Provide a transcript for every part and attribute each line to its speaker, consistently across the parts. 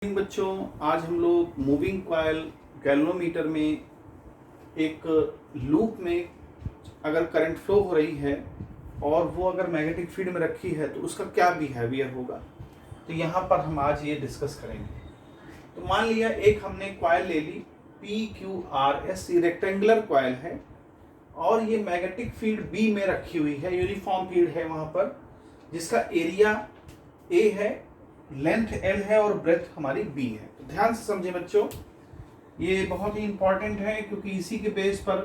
Speaker 1: बच्चों, आज हम लोग मूविंग कॉइल गैल्वेनोमीटर में एक लूप में अगर करंट फ्लो हो रही है और वो अगर मैग्नेटिक फील्ड में रखी है तो उसका क्या बिहेवियर होगा, तो यहाँ पर हम आज ये डिस्कस करेंगे। तो मान लिया एक हमने कॉइल ले ली PQRS, ये रेक्टेंगुलर कॉइल है और ये मैग्नेटिक फील्ड B में रखी हुई है, यूनिफॉर्म फील्ड है वहाँ पर, जिसका एरिया A है, लेंथ L है और ब्रेथ हमारी B है। तो ध्यान से समझें बच्चों, ये बहुत ही इंपॉर्टेंट है क्योंकि इसी के बेस पर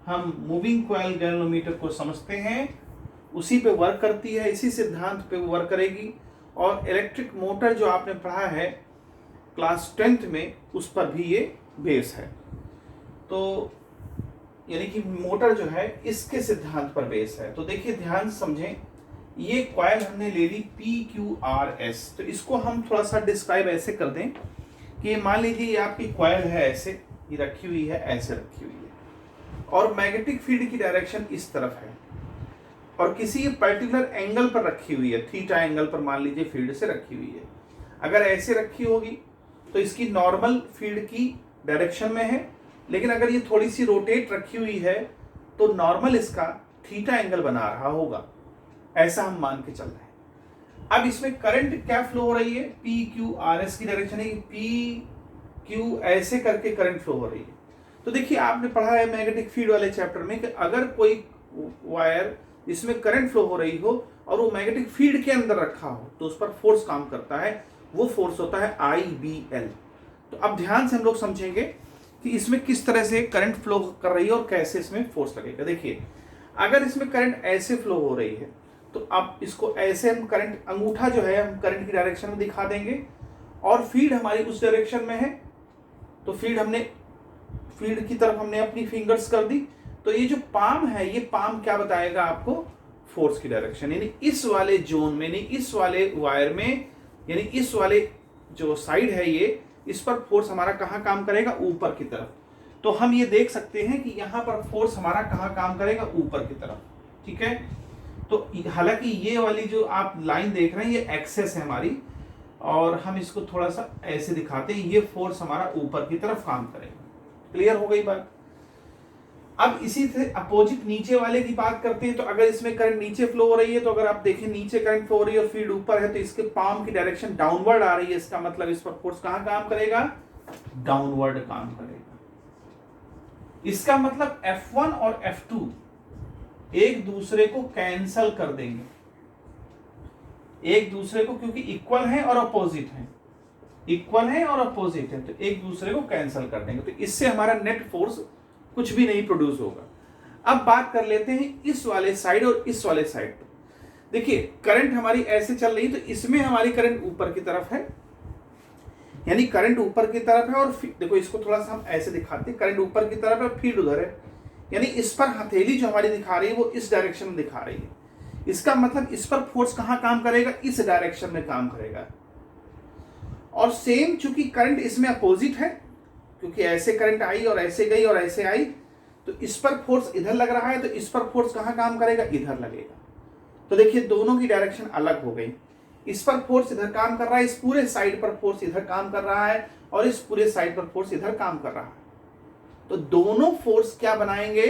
Speaker 1: हम मूविंग कॉइल गैल्वेनोमीटर को समझते हैं, उसी पे वर्क करती है, इसी सिद्धांत पे वर्क करेगी। और इलेक्ट्रिक मोटर जो आपने पढ़ा है क्लास 10th में, उस पर भी ये बेस है। तो यानी कि मोटर जो है इसके सिद्धांत पर बेस है। तो देखिए ध्यान से समझें, ये कॉइल हमने ले ली PQRS, तो इसको हम थोड़ा सा डिस्क्राइब ऐसे कर दें कि मान लीजिए ये आपकी कॉइल है, ऐसे ये रखी हुई है, ऐसे रखी हुई है और मैग्नेटिक फील्ड की डायरेक्शन इस तरफ है और किसी पर्टिकुलर एंगल पर रखी हुई है, थीटा एंगल पर मान लीजिए फील्ड से रखी हुई है। अगर ऐसे रखी होगी तो इसकी नॉर्मल फील्ड की डायरेक्शन में है, लेकिन अगर ये थोड़ी सी रोटेट रखी हुई है तो नॉर्मल इसका थीटा एंगल बना रहा होगा, ऐसा हम मान के चल रहे हैं। अब इसमें करंट क्या फ्लो हो रही है, PQRS की डायरेक्शन है, PQ ऐसे करके करंट फ्लो हो रही है। तो देखिए आपने पढ़ा है मैग्नेटिक फील्ड वाले चैप्टर में कि अगर कोई वायर जिसमें करंट फ्लो हो रही हो और वो मैग्नेटिक फील्ड के अंदर रखा हो तो उस पर फोर्स काम करता है, वो फोर्स होता है IBL। तो अब ध्यान से हम लोग समझेंगे कि इसमें किस तरह से करंट फ्लो कर रही है और कैसे इसमें फोर्स लगेगा। देखिए अगर इसमें करंट ऐसे फ्लो हो रही है तो अब इसको ऐसे हम करंट, अंगूठा जो है हम करंट की डायरेक्शन में दिखा देंगे और फील्ड हमारी उस डायरेक्शन में है, तो फील्ड की तरफ हमने अपनी फिंगर्स कर दी। तो ये जो पाम है, ये पाम क्या बताएगा आपको, फोर्स की डायरेक्शन, यानी इस वाले जोन में, यानी इस वाले वायर में, यानी इस वाले जो साइड है ये, इस पर फोर्स हमारा कहाँ काम करेगा, ऊपर की तरफ। तो हम ये देख सकते हैं कि यहाँ पर फोर्स हमारा कहाँ काम करेगा, ऊपर की तरफ। ठीक है, तो हालांकि ये वाली जो आप लाइन देख रहे हैं ये एक्सेस है हमारी, और हम इसको थोड़ा सा ऐसे दिखाते हैं, ये फोर्स हमारा ऊपर की तरफ काम करेगा। क्लियर हो गई बात। अब इसी से अपोजिट नीचे वाले की बात करते हैं। तो अगर इसमें करंट नीचे फ्लो हो रही है, तो अगर आप देखें नीचे करंट फ्लो हो रही है और फील्ड ऊपर है, तो इसके पाम की डायरेक्शन डाउनवर्ड आ रही है, इसका मतलब इस पर फोर्स कहां काम करेगा, डाउनवर्ड काम करेगा। इसका मतलब F1 और F2 एक दूसरे को कैंसल कर देंगे, एक दूसरे को, क्योंकि इक्वल है और अपोजिट है, इक्वल है और अपोजिट है, तो एक दूसरे को कैंसल कर देंगे। तो इससे हमारा नेट फोर्स कुछ भी नहीं प्रोड्यूस होगा। अब बात कर लेते हैं इस वाले साइड और इस वाले साइड पर। देखिए करंट हमारी ऐसे चल रही है, तो इसमें हमारी करंट ऊपर की तरफ है, यानी करंट ऊपर की तरफ है। और देखो इसको थोड़ा सा हम ऐसे दिखाते हैं, करंट ऊपर की तरफ है, फील्ड उधर है, यानी इस पर हथेली जो हमारी दिखा रही है वो इस डायरेक्शन में दिखा रही है। इसका मतलब इस पर फोर्स कहां काम करेगा, इस डायरेक्शन में काम करेगा। और सेम चूंकि करंट इसमें अपोजिट है, क्योंकि ऐसे करंट आई और ऐसे गई और ऐसे आई, तो इस पर फोर्स इधर लग रहा है, तो इस पर फोर्स कहां काम करेगा, इधर लगेगा। तो देखिए दोनों की डायरेक्शन अलग हो गई, इस पर फोर्स इधर काम कर रहा है, इस पूरे साइड पर फोर्स इधर काम कर रहा है, और इस पूरे साइड पर फोर्स इधर काम कर रहा है। तो दोनों फोर्स क्या बनाएंगे,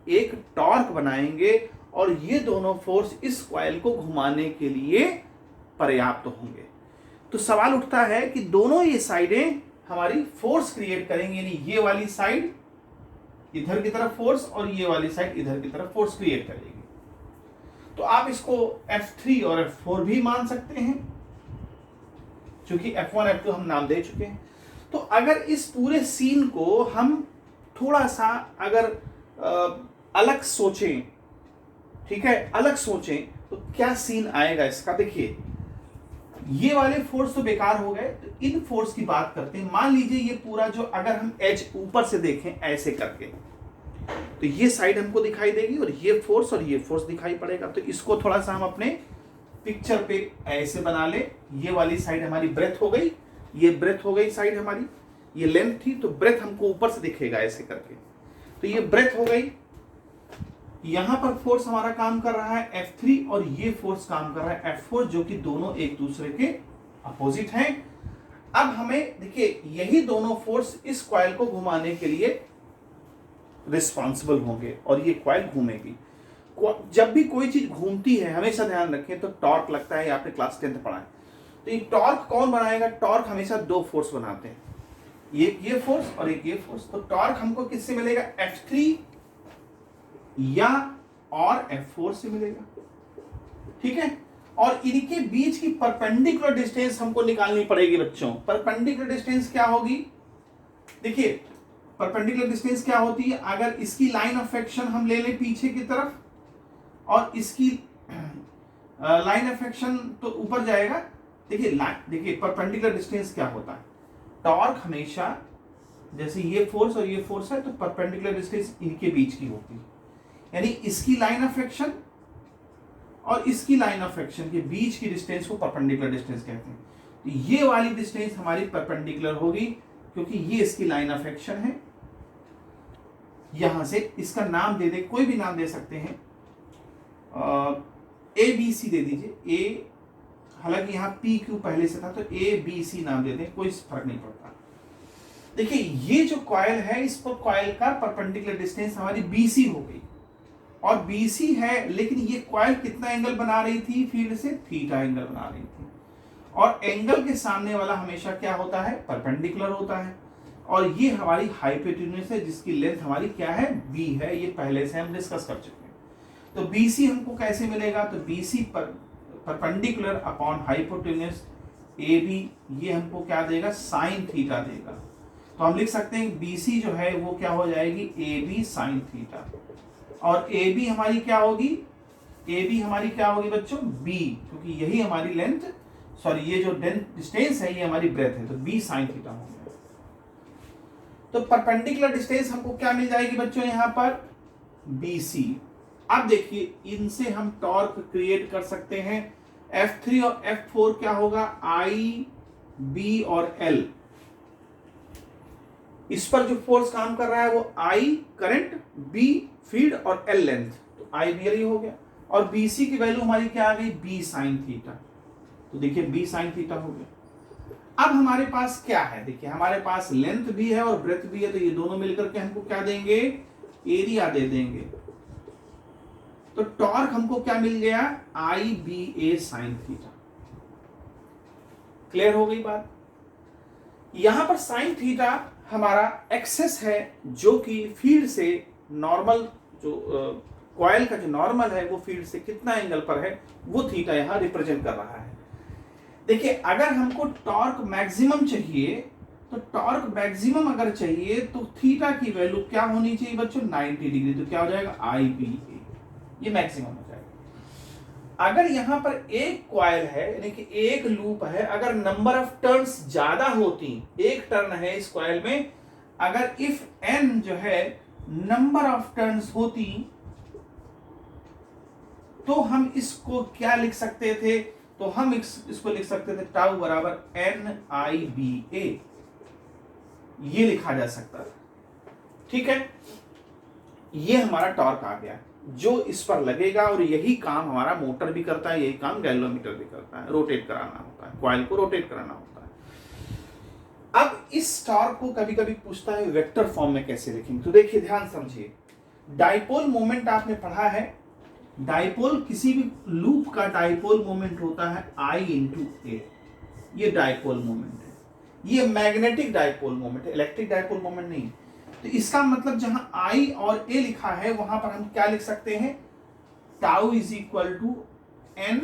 Speaker 1: एक टॉर्क बनाएंगे, और ये दोनों फोर्स इस कॉइल को घुमाने के लिए पर्याप्त होंगे। तो सवाल उठता है कि दोनों ये साइडें हमारी फोर्स क्रिएट करेंगे, यानी ये वाली साइड इधर की तरफ फोर्स और ये वाली साइड इधर की तरफ फोर्स क्रिएट करेगी। तो आप इसको F3 और F4 भी मान सकते हैं, क्योंकि F1 F2 हम नाम दे चुके हैं। तो अगर इस पूरे सीन को हम थोड़ा सा अगर अलग सोचें, ठीक है, अलग सोचें, तो क्या सीन आएगा इसका। देखिए ये वाले फोर्स तो बेकार हो गए, तो इन फोर्स की बात करते हैं। मान लीजिए ये पूरा जो, अगर हम एज ऊपर से देखें ऐसे करके, तो ये साइड हमको दिखाई देगी और ये फोर्स दिखाई पड़ेगा। तो इसको थोड़ा सा हम अपने पिक्चर पे ऐसे बना ले। ये वाली साइड हमारी ब्रेथ हो गई, ये ब्रेथ हो गई साइड हमारी, ये लेंथ थी, तो ब्रेथ हमको ऊपर से दिखेगा ऐसे करके। तो ये ब्रेथ हो गई, यहां पर फोर्स हमारा काम कर रहा है F3 और ये फोर्स काम कर रहा है F4, जो कि दोनों एक दूसरे के अपोजिट हैं। अब हमें देखिए यही दोनों फोर्स इस कॉइल को घुमाने के लिए रिस्पॉन्सिबल होंगे और ये कॉइल घूमेगी। जब भी कोई चीज घूमती है हमेशा ध्यान रखें तो टॉर्क लगता है, आपने क्लास 10 पढ़ा है। तो ये टॉर्क कौन बनाएगा? टॉर्क हमेशा दो फोर्स बनाते हैं, ये फोर्स और एक ये फोर्स। तो टॉर्क हमको किससे मिलेगा? F3 या और F4 से मिलेगा, ठीक है। और इनके बीच की परपेंडिकुलर डिस्टेंस हमको निकालनी पड़ेगी बच्चों। परपेंडिकुलर डिस्टेंस क्या होगी? देखिए परपेंडिकुलर डिस्टेंस क्या होती है? अगर इसकी लाइन ऑफ एक्शन हम ले लें पीछे की तरफ और इसकी लाइन ऑफ एक्शन तो ऊपर जाएगा। देखिए परपेंडिकुलर डिस्टेंस क्या होता है? टॉर्क हमेशा जैसे ये फोर्स और ये फोर्स है तो परपेंडिकुलर डिस्टेंस इनके बीच की होती है, यानी इसकी लाइन ऑफ एक्शन और इसकी लाइन ऑफ एक्शन के बीच की डिस्टेंस को परपेंडिकुलर डिस्टेंस कहते हैं। तो ये वाली डिस्टेंस हमारी परपेंडिकुलर होगी क्योंकि ये इसकी लाइन ऑफ एक्शन है। यहां से इसका नाम दे दे, कोई भी नाम दे सकते हैं, ए बी सी दे दीजिए। ए, हालांकि यहाँ पी क्यू पहले से था तो ए बी सी नाम दे दें, कोई फर्क नहीं पड़ता। देखिए ये जो कॉइल है इस पर कॉइल का परपेंडिकुलर डिस्टेंस हमारी बीसी हो गई और बीसी है, लेकिन ये कॉइल कितना एंगल बना रही थी? फील्ड से थीटा एंगल बना रही थी। और एंगल के सामने वाला हमेशा क्या होता है? परपेंडिकुलर होता है। और ये हमारी हाइपोटेन्यूज है जिसकी लेंथ हमारी क्या है? बी है। ये पहले से हम डिस्कस कर चुके हैं। तो बीसी हमको कैसे मिलेगा? तो BC perpendicular upon hypotenuse A B, ये हमको क्या देगा? साइन थीटा देगा। तो हम लिख सकते हैं बीसी जो है वो क्या हो जाएगी? A B sine theta. और ए बी हमारी क्या होगी? ए बी हमारी क्या होगी बच्चों? बी, क्योंकि यही हमारी लेंथ, सॉरी ये जो डिस्टेंस है ये हमारी ब्रेथ है, तो बी साइन थीटा हो गया। तो परपेंडिकुलर डिस्टेंस हमको क्या मिल जाएगी बच्चों? यहां पर BC। अब देखिए इनसे हम टॉर्क क्रिएट कर सकते हैं। F3 और F4 क्या होगा? I, B और L। इस पर जो फोर्स काम कर रहा है वो I करंट, B फील्ड और L लेंथ, तो I भी हो गया। और BC की वैल्यू हमारी क्या आ गई? B sine theta. तो देखिए B साइन थीटा हो गया। अब हमारे पास क्या है? देखिए हमारे पास लेंथ भी है और ब्रेथ भी है, तो ये दोनों मिलकर के हमको क्या देंगे? एरिया दे देंगे। तो टॉर्क हमको क्या मिल गया? IBA sine theta. क्लियर हो गई बात? यहां पर साइन थीटा हमारा एक्सेस है जो कि फील्ड से नॉर्मल, जो कॉइल का जो नॉर्मल है वो फील्ड से कितना एंगल पर है वो थीटा यहां रिप्रेजेंट कर रहा है। देखिए अगर हमको टॉर्क मैक्सिमम चाहिए तो टॉर्क मैक्सिमम अगर चाहिए तो थीटा की वैल्यू क्या होनी चाहिए बच्चों? 90 डिग्री। तो क्या हो जाएगा? IBA, ये मैक्सिमम हो जाएगा। अगर यहां पर एक कॉइल है यानी कि एक लूप है, अगर नंबर ऑफ टर्न्स ज्यादा होती, एक टर्न है इस कॉइल में, अगर इफ n जो है नंबर ऑफ टर्न्स होती तो हम इसको क्या लिख सकते थे? तो हम इसको लिख सकते थे टाउ बराबर NIBA, ये लिखा जा सकता था, ठीक है। ये हमारा टॉर्क आ गया जो इस पर लगेगा और यही काम हमारा मोटर भी करता है, यही काम गैल्वेनोमीटर भी करता है, रोटेट कराना होता है, कॉइल को रोटेट कराना होता है। अब इस टॉर्क को कभी कभी पूछता है वेक्टर फॉर्म में कैसे लिखेंगे। तो देखिए ध्यान समझिए, डाइपोल मोमेंट आपने पढ़ा है। डाइपोल, किसी भी लूप का डाइपोल मोमेंट होता है I × A, ये डाइपोल मोमेंट है। ये मैग्नेटिक डाइपोल मोमेंट है, इलेक्ट्रिक डाइपोल मोमेंट नहीं। तो इसका मतलब जहां I और A लिखा है वहां पर हम क्या लिख सकते हैं? Tau is equal to N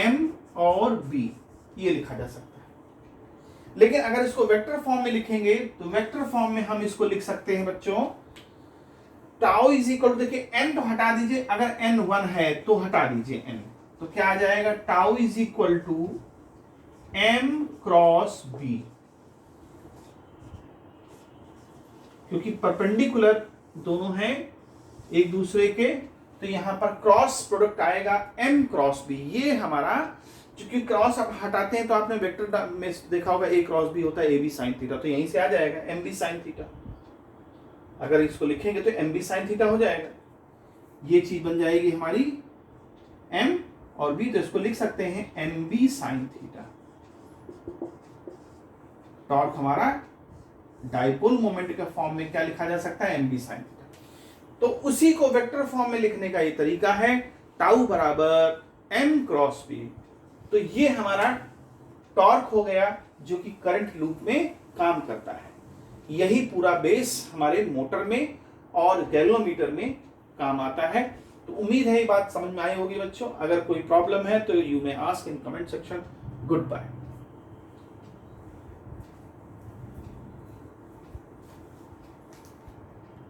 Speaker 1: M और B, ये लिखा जा सकता है। लेकिन अगर इसको वेक्टर फॉर्म में लिखेंगे तो वेक्टर फॉर्म में हम इसको लिख सकते हैं बच्चों, टाउ इज इक्वल टू, देखिए n तो हटा दीजिए, अगर n 1 है तो हटा दीजिए n, तो क्या आ जाएगा? Tau is equal to M cross B, क्योंकि परपेंडिकुलर दोनों हैं एक दूसरे के, तो यहां पर क्रॉस प्रोडक्ट आएगा M क्रॉस B। ये हमारा, क्योंकि क्रॉस आप हटाते हैं तो आपने वेक्टर में देखा होगा A क्रॉस B होता है AB साइन थीटा, तो यहीं से आ जाएगा MB साइन थीटा। अगर इसको लिखेंगे तो MB साइन थीटा हो जाएगा, ये चीज बन जाएगी हमारी M और B, तो इसको लिख सकते हैं MB साइन थीटा। टॉर्क हमारा डाइपोल मोमेंट के फॉर्म में क्या लिखा जा सकता है, mv sin थीटा। तो उसी को वेक्टर फॉर्म में लिखने का ये तरीका है, टाउ बराबर m क्रॉस v। तो ये हमारा टॉर्क हो गया जो कि करंट लूप में काम करता है। यही पूरा बेस हमारे मोटर में और गैल्वेनोमीटर में काम आता है। तो उम्मीद है ये बात समझ में आई होगी बच्चों। अगर कोई प्रॉब्लम है तो you may ask in comment section. Good bye.